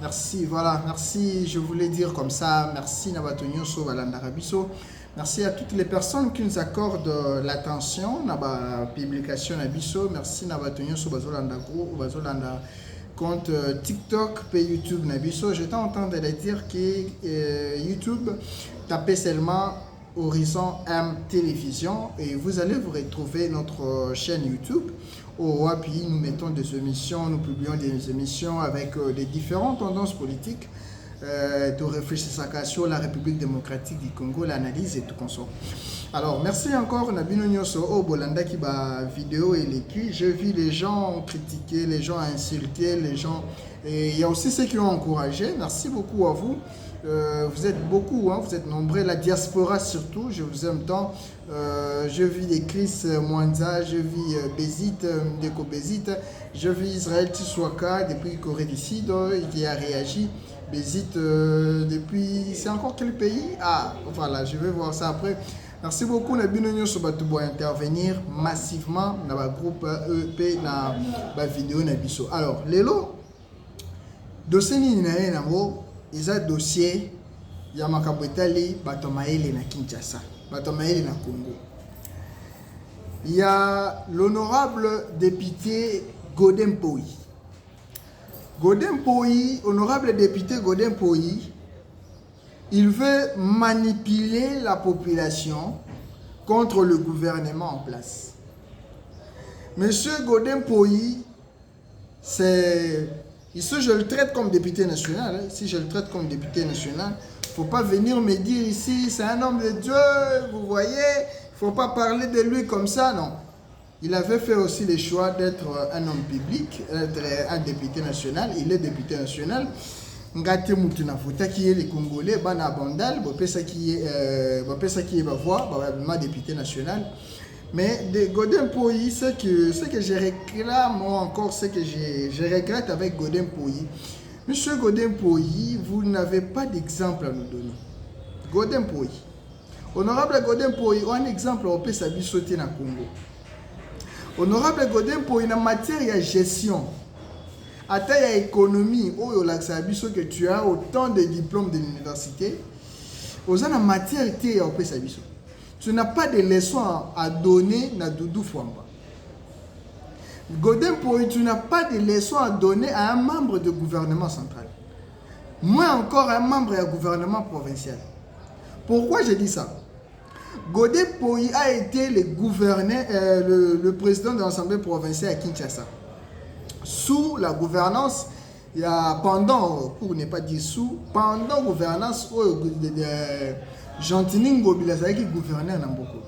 merci, je voulais dire comme ça, merci Nabatonio Sovalandarabiso, merci à toutes les personnes qui nous accordent l'attention, Naba publication Nabiso, merci Nabatonio Sovalandagro, Bazolanda compte TikTok, et YouTube Nabiso. J'étais en train de dire que YouTube, tapez seulement Horizon M Télévision et vous allez vous retrouver notre chaîne YouTube. Puis nous mettons des émissions, nous publions des émissions avec des différentes tendances politiques, de réfléchir sur la République démocratique du Congo, l'analyse et tout consort. Alors, merci encore Nabino Nyoso au Bolanda qui va vidéo et l'écrit. J'ai vu les gens critiquer, les gens insulter, les gens... Et il y a aussi ceux qui ont encouragé. Merci beaucoup à vous. Vous êtes beaucoup, hein, vous êtes nombreux, la diaspora surtout, je vous aime tant. Je vis des Chris Mwanza, je vis Bézit, Ndeko Bézit, je vis Israël Tiswaka depuis Corée du Sud, qui a réagi. Bézit depuis, c'est encore quel pays? Ah, voilà, je vais voir ça après. Merci beaucoup, Nabino Nyoso Batoubo intervenir massivement dans le groupe EP, dans la vidéo Nabiso. Alors, Lelo, dossier Ninae Nango, il y a un dossier, il y a un Etali, Batomaele na Kinshasa, Batomaele na Congo. Il y a l'honorable député Godem Poyi. Godem Poyi, honorable député Godem Poyi, il veut manipuler la population contre le gouvernement en place. Monsieur Godem Poyi, c'est... Ici, je le traite comme député national. Hein. Si je le traite comme député national, il ne faut pas venir me dire ici, c'est un homme de Dieu, vous voyez, il ne faut pas parler de lui comme ça, non. Il avait fait aussi le choix d'être un homme public, d'être un député national. Il est député national. Ngate Mutuna Fouta qui est les Congolais, Bana Bandal, Bopesa qui est probablement député national. Mais de Godem Poyi, ce que je réclame encore, ce que je regrette avec Godem Poyi. Monsieur Godem Poyi, vous n'avez pas d'exemple à nous donner. Godem Poyi. Honorable Godem Poyi, un exemple au peut sauter dans le Congo. Honorable Godem Poyi, en matière de gestion, à taille économie, que tu as autant de diplômes de l'université, aux en matière de au peut tu n'as pas de leçons à donner à Doudou Fouamba. Godem Poyi, tu n'as pas de leçons à donner à un membre du gouvernement central. Moins encore un membre du gouvernement provincial. Pourquoi je dis ça? Godem Poyi a été le président de l'Assemblée provinciale à Kinshasa. Sous la gouvernance, il y a pendant, pour ne pas dire sous, pendant la gouvernance Gentini Ngobila qui gouverneur Namboko.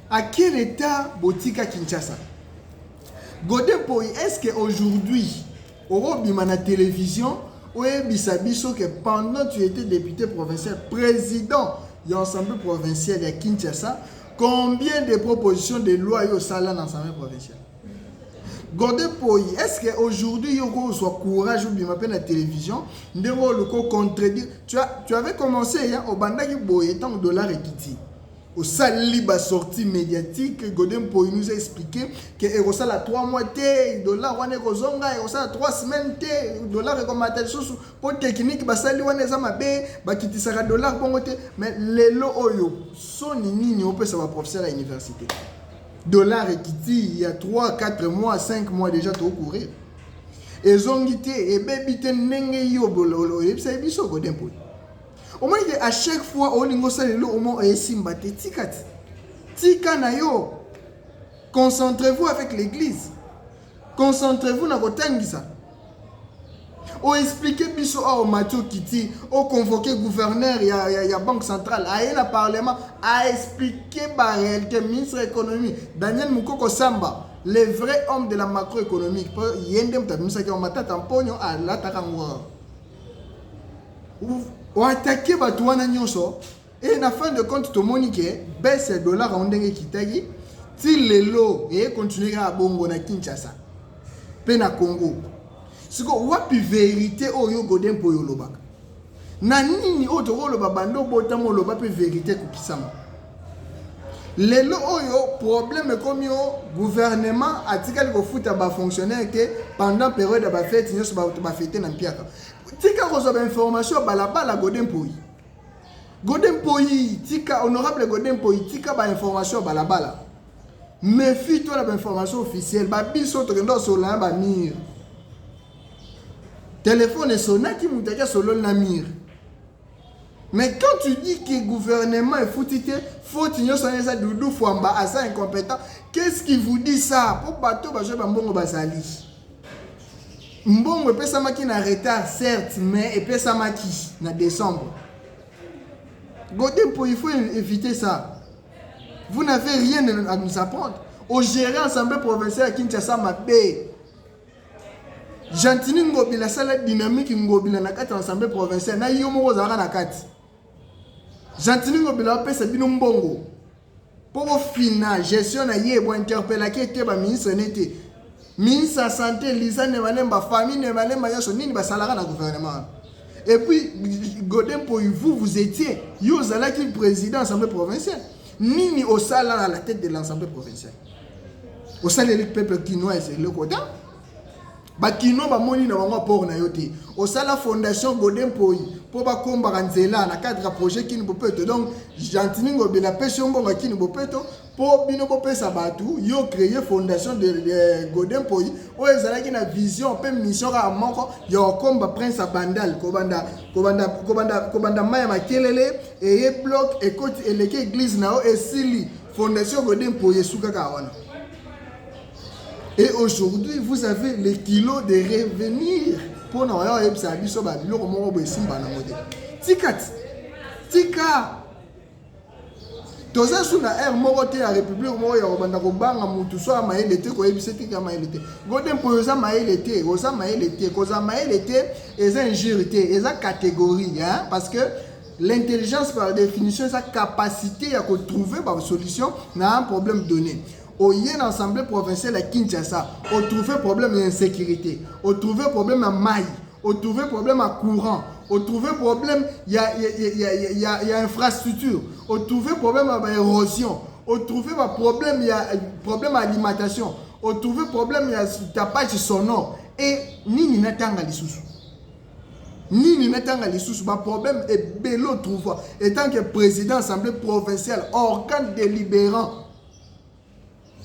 À quel état Botika Kinshasa? Godem Poyi, est-ce qu'aujourd'hui, au Bimana télévision, ou Bisabiso que pendant que tu étais député provincial, président de l'Assemblée provinciale de Kinshasa, combien de propositions de loi y a au salon dans l'Assemblée provinciale? Godem Poyi, est-ce qu'aujourd'hui, il y a un courage ou bien la télévision, tu avais commencé au Bandaki Boye, tant $, au sali la sortie médiatique, Godem Poyi nous a expliqué que il y a 3 mois, $, $, il y a 3 semaines, $, comme pour technique, basali wane zamabe, bakitisaka $, mais les lots oyo, son nini, on peut savoir professeur à l'université. Dollar et Kitty, il y a 3, 4 mois, 5 mois déjà, tu as courir. Et zongité, et bébé, nenge yo bololo, et ça est so Godem Poyi. Au moins, à chaque fois, on lingo sa lelo, au moins, simbate, tikati. Tika na yo. Concentrez-vous avec l'église. Concentrez-vous dans votre tangisa. On explique biso au Mathieu Kitty, au convoqué gouverneur, il y a banque centrale, à le parlement, à expliquer la réalité, ministre de l'économie, Daniel Moukoko Samba, le vrai homme de la macroéconomique. Il y a un homme qui a tamponio à l'attaquant. Ou attaquer Batouana Nyoso, et en fin de compte, tout le monde qui baisse les dollars en dengue qui taille, si les lots et continuera à Bongo na Kinshasa, Pena Congo. Si vous avez vérité au Godem Poyi lobaka. Na nini autre lo babando botamo loba pe vérité ku kisama. Lelo oyo problème comme yo gouvernement atikali ko futa ba fonctionnaire que pendant période ba fête nyoso ba fêter na mpiaka. Tika ko zo ba information balabala Godin Poyi. Godin Poyi tika honorable Godin Poyi tika ba information balabala. Méfie-toi de l'information officielle. Ba biso to kendo sola ba mir. Téléphone sonna qui moutaja solo na mir. Mais quand tu dis que le gouvernement est foutu, faut que ça doudou fouamba asa incompétent. Qu'est-ce qui vous dit ça? Pour bateau ba jouer mbongo basali. Mbongo pesa maki na retard certes, mais et pesa maki na décembre. Godin Poyi, il faut éviter ça. Vous n'avez rien à nous apprendre. Au gérant l'Assemblée provinciale à Kinshasa Mabé. Jantini ngobila sala dynamique ngobila na kati l'Assemblée provinciale na yo moko zara na kati. Jantini ngobila pesa bino mbongo. Pour finir gestion na yebo interpeller ke ba ministre nete. Ministre santé Lisa ne balemba famille ne balemba yoso nini ba salara na gouvernement. Et puis Godin Poyi vous étiez yo zala ki président l'Assemblée provinciale. Nini au salaire à la tête de l'Assemblée provinciale. Au salaire du peuple quinois c'est le côté. Ba kino ba moni na bango pour na yote. Au salaire fondation Godin Poyi pour ba komba kanzela na cadre projet qui ne peut donc gentini ngobela pession bonga qui ne peut pour bino pesa batu yo créer fondation de Godin Poyi o ezala ki na vision pe mission ka moko yo komba prince abandal kobanda maya makelele et bloc et côté et l'église na o esili fondation Godin Poyi suka ka wana. Et aujourd'hui, vous avez les kilos de revenir pour nous avoir un service sur la ville. Tika. Tout ça sur la air moroté à République Moro Yorobanda Kobanga Moutou soit maëlete ko ebiseti ka maëlete. Godin Poyi oza maëlete, oza maëlete, koza maëlete eza injurité, eza catégorie hein parce que l'intelligence par définition sa capacité à trouver une solution à un problème donné. Au yen l'Assemblée provinciale à Kinshasa, on trouve problème d'insécurité, on trouve problème à maille, on trouve problème à courant, on trouve problème il y a infrastructure, on trouve problème à érosion, on trouve problème il y a problème à alimentation, on trouve problème il y a tapage sonore et nini natanga lisusu. Nini natanga lisusu ba problème est bello trouve étant que président de l'Assemblée provinciale organe délibérant.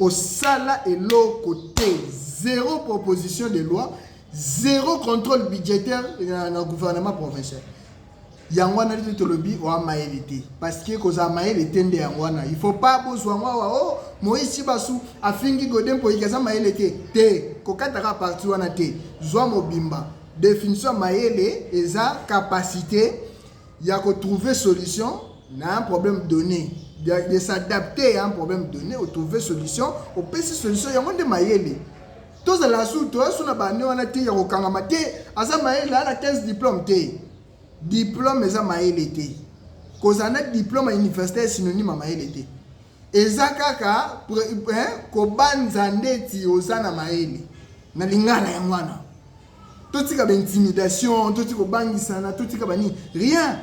Au sala et l'autre côté, zéro proposition de loi, zéro contrôle budgétaire dans le gouvernement provincial. Yangwana dit le lobby ou amaélité parce que koza amaélité de Yangwana. Il faut pas besoin oh Moïse Sibasu a fingi Godin Poyi kaza amaélité te kokataka parti wana te zwa mobimba définition maélé eza capacité ya ko trouver solution na un problème donné. De s'adapter à un problème donné, ou trouver solution, ou passer solution, il y a un de maïeli. Tous les sous, toi, sur la bannière, on a été au Kangamate, à sa maïeli, à la 15 diplôme, diplôme, et à maïeli. Cause on a diplôme à l'université, synonyme à maïeli. Et ça, kaka, koban zande ti osana maïeli. Na lingala ya mwana. Tout ce qui est intimidation, tout ce qui est bangisana, tout ce qui est rien.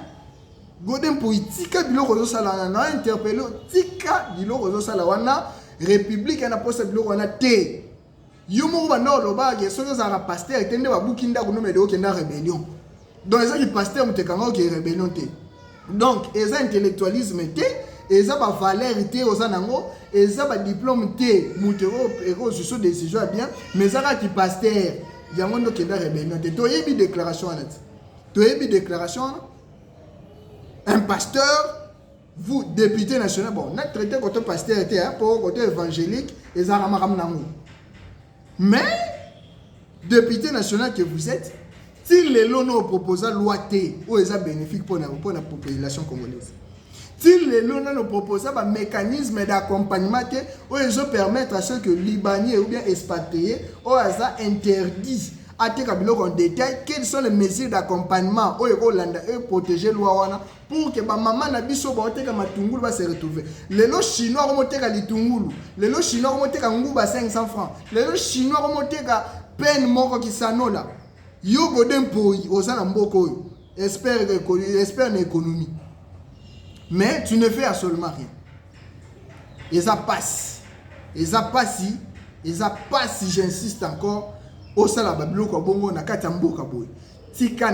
Godin Poyi tika biloko zo sala na interpellé tika biloko zo sala wana république na poste biloko wana te yo mo ba no loba ke soki za ka pasteur tende ba bukinda ko nomede okenda rébellion donc ça qui pasteur mutekanga ke rébellion te donc eza intellectualisme te eza ba valeur te ozanango eza ba diplôme te mutero eko sur décision bien mais ça qui pasteur yango ndo kenda rébellion te to yebi déclaration wana to yebi déclaration un pasteur, vous, député national, bon, on a traité côté pasteur, pour côté évangélique, et ça mais, député national que vous êtes, si les lois nous proposent la loi T, ou est bénéfique pour la population congolaise. Si les lois nous proposent un mécanisme d'accompagnement, ou ils permettre à ceux que Libanais ou bien expatriés, ou ça interdit. En détail, quelles sont les mesures d'accompagnement pour protéger loi pour que maman na biso ba oteka matungulu va se retrouver. Les lots chinois remonter à litungulu, les lots chinois remonter à nguba 500 francs, les lots chinois remonter à peine moko qui sanola. Yo Godin Poyi osana mboko espère l'économie. Mais tu ne fais absolument rien. eza passe j'insiste encore osala babiloko bongo na kati ya mboka boye tika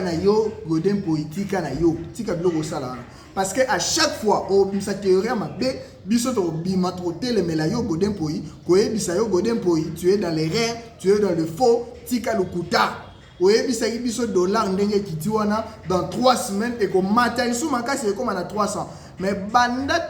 na yo Godin Poyi tika na yo tika biloko osala parce que à chaque fois obimisa théorie ya mabe biso to bima to telemela yo Godin Poyi koyebisa yo Godin Poyi tu es dans l'erreur tu es dans le faux tika lukuta oyebisa biso dollar ndenge kiti wana dans 3 semaines et ko matalisu makasi e comme na 300 mais banda